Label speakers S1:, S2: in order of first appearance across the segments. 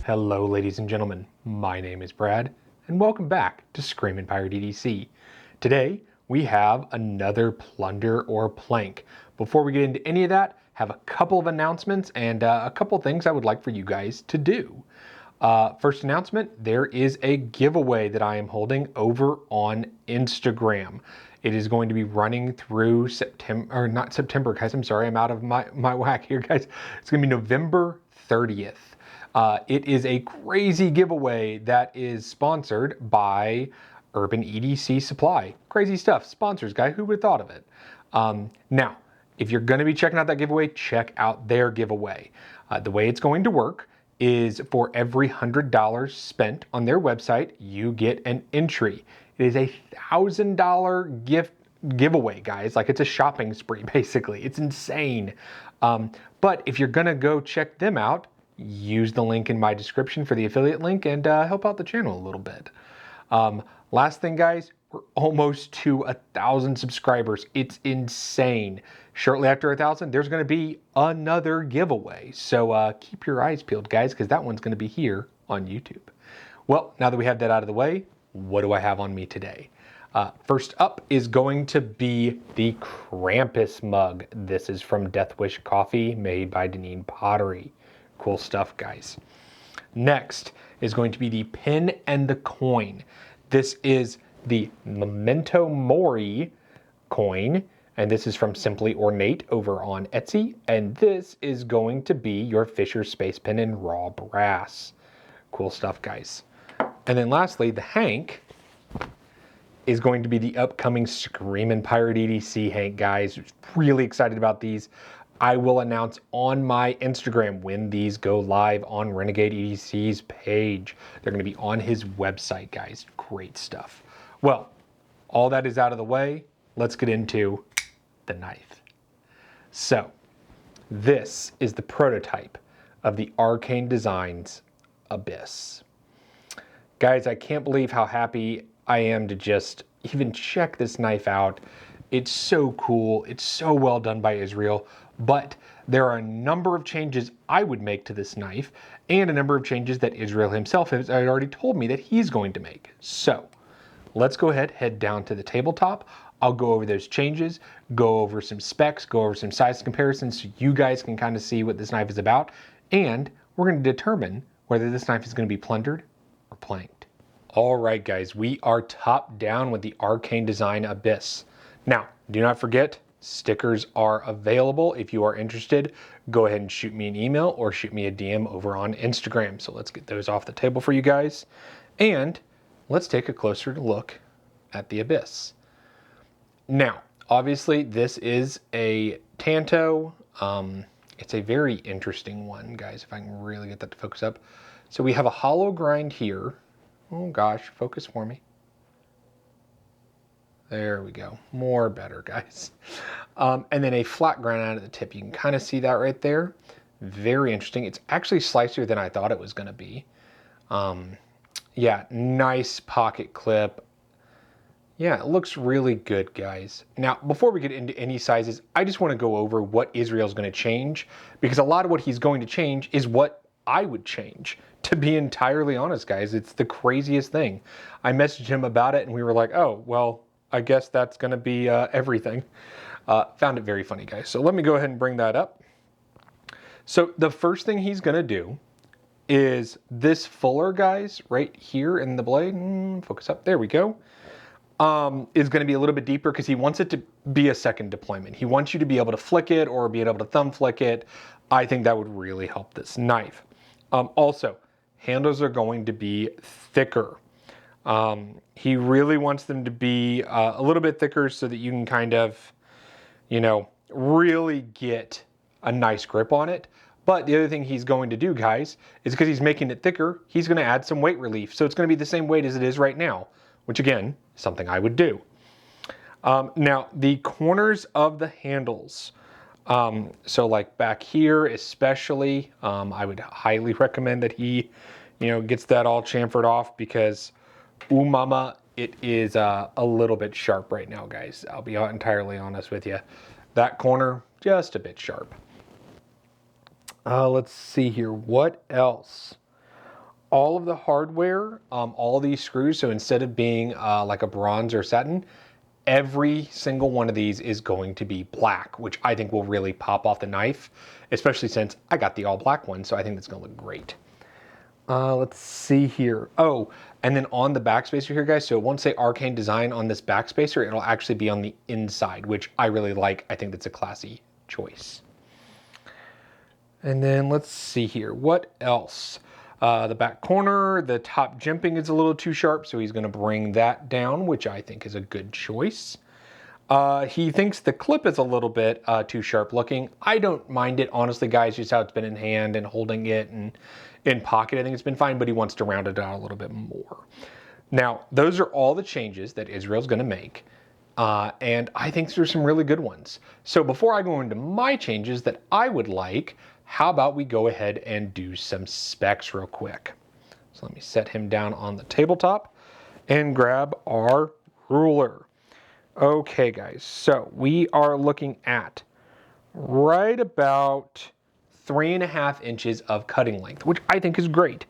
S1: Hello ladies and gentlemen, my name is Brad, and welcome back to Screamin' Pirate EDC. Today, we have another plunder or plank. Before we get into any of that, have a couple of announcements and a couple of things I would like for you guys to do. First announcement, there is a giveaway that I am holding over on Instagram. It is going to be running through September, or not September, guys, I'm sorry, I'm out of my whack here, guys. It's gonna be November 30th. It is a crazy giveaway that is sponsored by Urban EDC Supply. Crazy stuff, sponsors, guy, who would have thought of it? Now, if you're gonna be checking out that giveaway, check out their giveaway. The way it's going to work is for every $100 spent on their website, you get an entry. It is a $1,000 giveaway, guys. Like, it's a shopping spree, basically. It's insane. But if you're gonna go check them out, use the link in my description for the affiliate link and help out the channel a little bit. Last thing, guys, we're almost to 1,000 subscribers. It's insane. Shortly after 1,000, there's going to be another giveaway. So keep your eyes peeled, guys, because that one's going to be here on YouTube. Well, now that we have that out of the way, what do I have on me today? First up is going to be the Krampus Mug. This is from Death Wish Coffee, made by Deneen Pottery. Cool stuff, guys. Next is going to be the Pin and the Coin. This is the Memento Mori coin, and this is from Simply Ornate over on Etsy, and this is going to be your Fisher Space Pin in raw brass. Cool stuff, guys. And then lastly, the Hank is going to be the upcoming Screamin' Pirate EDC Hank, guys. Really excited about these. I will announce on my Instagram when these go live on Renegade EDC's page. They're going to be on his website, guys. Great stuff. Well, all that is out of the way. Let's get into the knife. So, this is the prototype of the Arcane Design Abyss. Guys, I can't believe how happy I am to just even check this knife out. It's so cool. It's so well done by Israel. But there are a number of changes I would make to this knife and a number of changes that Israel himself has already told me that he's going to make. So let's go ahead, head down to the tabletop. I'll go over those changes, go over some specs, go over some size comparisons so you guys can kind of see what this knife is about. And we're going to determine whether this knife is going to be plundered or planked. All right, guys, we are top down with the Arcane Design Abyss. Now, do not forget, stickers are available. If you are interested, go ahead and shoot me an email or shoot me a DM over on Instagram. So let's get those off the table for you guys. And let's take a closer look at the Abyss. Now, obviously, this is a Tanto. It's a very interesting one, guys, if I can really get that to focus up. So we have a hollow grind here. Oh gosh, focus for me. There we go. More better, guys. And then a flat grind out of the tip. You can kind of see that right there. Very interesting. It's actually slicier than I thought it was going to be. Yeah, nice pocket clip. Yeah, it looks really good, guys. Now, before we get into any sizes, I just want to go over what Israel's going to change, because a lot of what he's going to change is what I would change. To be entirely honest, guys, it's the craziest thing. I messaged him about it and we were like, oh, well, I guess that's going to be everything. Found it very funny, guys. So let me go ahead and bring that up. So the first thing he's going to do is this fuller, guys, right here in the blade. Focus up. There we go. Is going to be a little bit deeper because he wants it to be a second deployment. He wants you to be able to flick it or be able to thumb flick it. I think that would really help this knife. Also, handles are going to be thicker. He really wants them to be a little bit thicker so that you can kind of, you know, really get a nice grip on it. But the other thing he's going to do, guys, is because he's making it thicker, he's going to add some weight relief. So it's going to be the same weight as it is right now, which again, is something I would do. Now, the corners of the handles. So like back here especially, I would highly recommend that he, you know, gets that all chamfered off because, ooh mama, it is a little bit sharp right now, guys. I'll be entirely honest with you. That corner, just a bit sharp. Let's see here, what else? all of the hardware, all these screws, so instead of being like a bronze or satin, every single one of these is going to be black, which I think will really pop off the knife, especially since I got the all black one, so I think that's gonna look great. Let's see here. Oh, and then on the backspacer here, guys, so it won't say Arcane Design on this backspacer, it'll actually be on the inside, which I really like. I think that's a classy choice. And then let's see here, what else? The back corner, the top jimping is a little too sharp, so he's gonna bring that down, which I think is a good choice. He thinks the clip is a little bit too sharp looking. I don't mind it, honestly, guys, just how it's been in hand and holding it and in pocket. I think it's been fine, but he wants to round it out a little bit more. Now, those are all the changes that Israel's gonna make. And I think there's some really good ones. So before I go into my changes that I would like, how about we go ahead and do some specs real quick. So let me set him down on the tabletop and grab our ruler. Okay, guys, so we are looking at right about 3.5 inches of cutting length, which I think is great.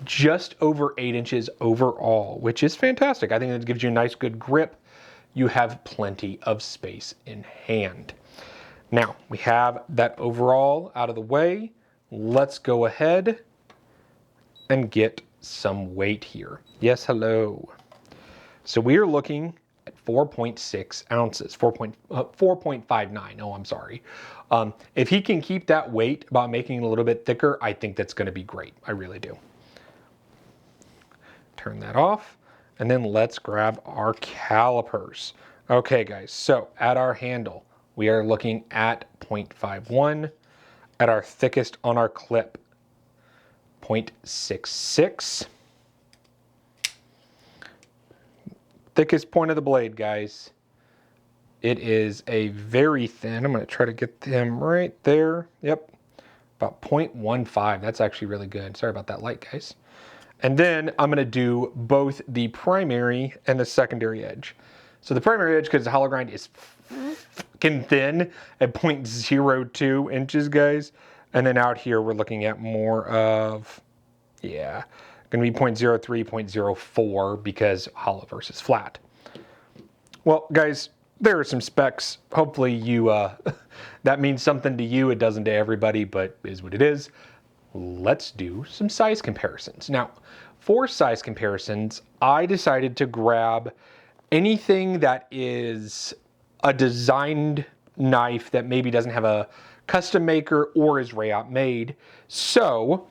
S1: Just over 8 inches overall, which is fantastic. I think it gives you a nice, good grip. You have plenty of space in hand. Now, we have that overall out of the way. Let's go ahead and get some weight here. Yes, hello. So we are looking at 4.6 ounces, 4.59. Oh, I'm sorry. If he can keep that weight by making it a little bit thicker, I think that's going to be great. I really do. Turn that off. And then let's grab our calipers. Okay, guys, so at our handle, we are looking at 0.51. At our thickest on our clip, 0.66. Thickest point of the blade, guys. It is a very thin, I'm going to try to get them right there. Yep, about 0.15. That's actually really good. Sorry about that light, guys. And then I'm going to do both the primary and the secondary edge. So the primary edge, because the hollow grind is fucking thin at 0.02 inches, guys. And then out here, we're looking at more of, yeah, going to be 0.03, 0.04 because hollow versus flat. Well, guys, there are some specs. Hopefully you, that means something to you. It doesn't to everybody, but is what it is. Let's do some size comparisons. Now, for size comparisons, I decided to grab anything that is a designed knife that maybe doesn't have a custom maker or is Rayot made. So,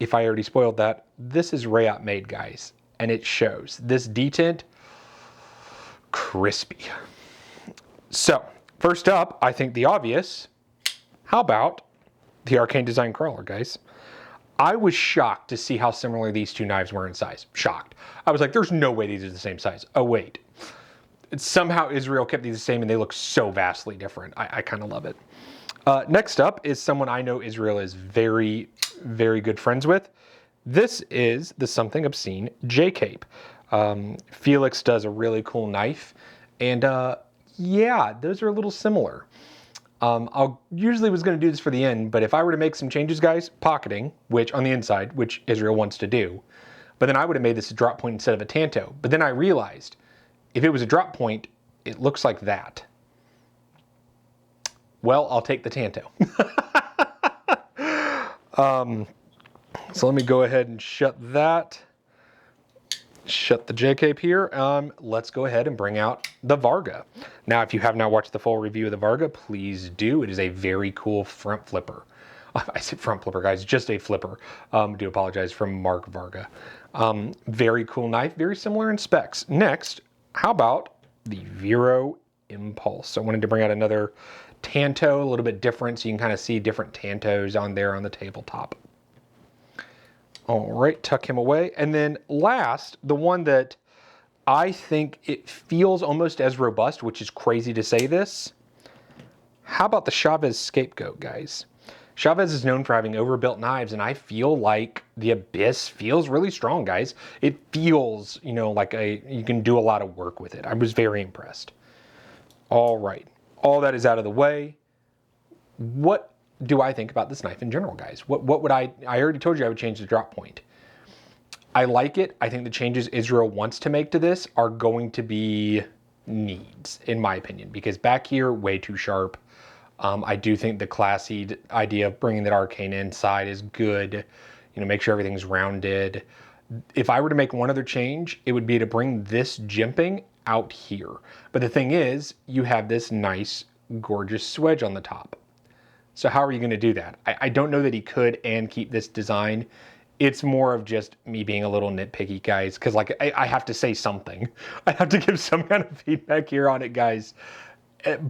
S1: if I already spoiled that, this is Rayot made, guys, and it shows. This detent, crispy. So, first up, I think the obvious, how about the Arcane Design Crawler, guys? I was shocked to see how similar these two knives were in size. Shocked. I was like, there's no way these are the same size. Oh, wait. Somehow Israel kept these the same and they look so vastly different. I kind of love it. Next up is someone I know Israel is very, very good friends with. This is the Something Obscene J-Cape. Felix does a really cool knife. And yeah, those are a little similar. I usually was going to do this for the end, but if I were to make some changes, guys, pocketing, which on the inside, which Israel wants to do, but then I would have made this a drop point instead of a tanto. But then I realized if it was a drop point, it looks like that. Well, I'll take the tanto. So let me go ahead and shut that. Shut the J-Cape here. Let's go ahead and bring out the Varga. Now, if you have not watched the full review of the Varga, please do. It is a very cool front flipper. I said front flipper, guys, just a flipper. Do apologize, from Mark Varga. Very cool knife, very similar in specs. Next, how about the Vero Impulse? So I wanted to bring out another tanto, a little bit different, so you can kind of see different tantos on there on the tabletop. All right, tuck him away. And then last, the one that I think it feels almost as robust, which is crazy to say this. How about the Chavez Scapegoat, guys? Chavez is known for having overbuilt knives, and I feel like the Abyss feels really strong, guys. It feels, you know, like you can do a lot of work with it. I was very impressed. All right, all that is out of the way. What do I think about this knife in general, guys? What would I already told you I would change the drop point. I like it. I think the changes Israel wants to make to this are going to be needs, in my opinion, because back here, way too sharp. I do think the classy idea of bringing that arcane inside is good. You know, make sure everything's rounded. If I were to make one other change, it would be to bring this jimping out here. But the thing is, you have this nice, gorgeous swedge on the top. So how are you going to do that? I don't know that he could and keep this design. It's more of just me being a little nitpicky, guys, because like I have to say something. I have to give some kind of feedback here on it, guys.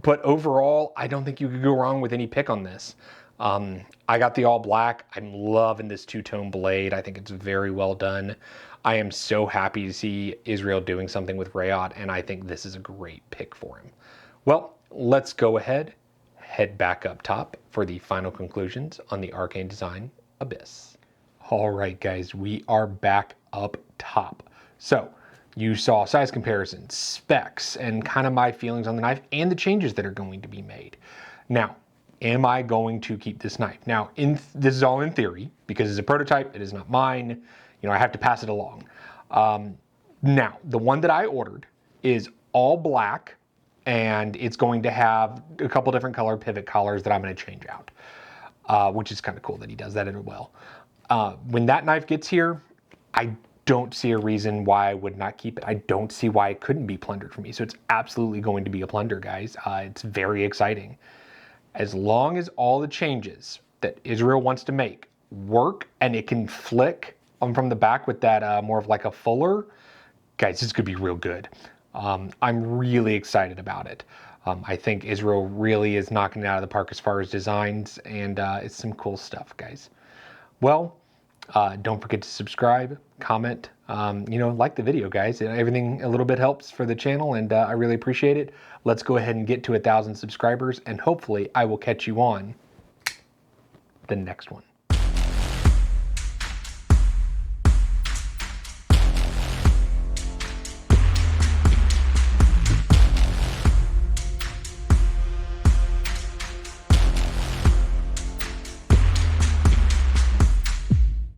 S1: But overall, I don't think you could go wrong with any pick on this. I got the all black. I'm loving this two-tone blade. I think it's very well done. I am so happy to see Israel doing something with Rayot, and I think this is a great pick for him. Well, let's go ahead, head back up top for the final conclusions on the Arcane Design Abyss. All right, guys, we are back up top. So you saw size comparisons, specs, and kind of my feelings on the knife and the changes that are going to be made. Now, am I going to keep this knife? Now, this is all in theory, because it's a prototype, it is not mine. You know, I have to pass it along. Now, the one that I ordered is all black, and it's going to have a couple different color pivot collars that I'm going to change out, which is kind of cool that he does that as well. When that knife gets here, I don't see a reason why I would not keep it. I don't see why it couldn't be plundered for me. So it's absolutely going to be a plunder, guys. It's very exciting. As long as all the changes that Israel wants to make work and it can flick from the back with that more of like a fuller, guys, this could be real good. I'm really excited about it. I think Israel really is knocking it out of the park as far as designs, and it's some cool stuff, guys. Well, don't forget to subscribe, comment, like the video, guys. Everything a little bit helps for the channel, and I really appreciate it. Let's go ahead and get to 1,000 subscribers, and hopefully I will catch you on the next one.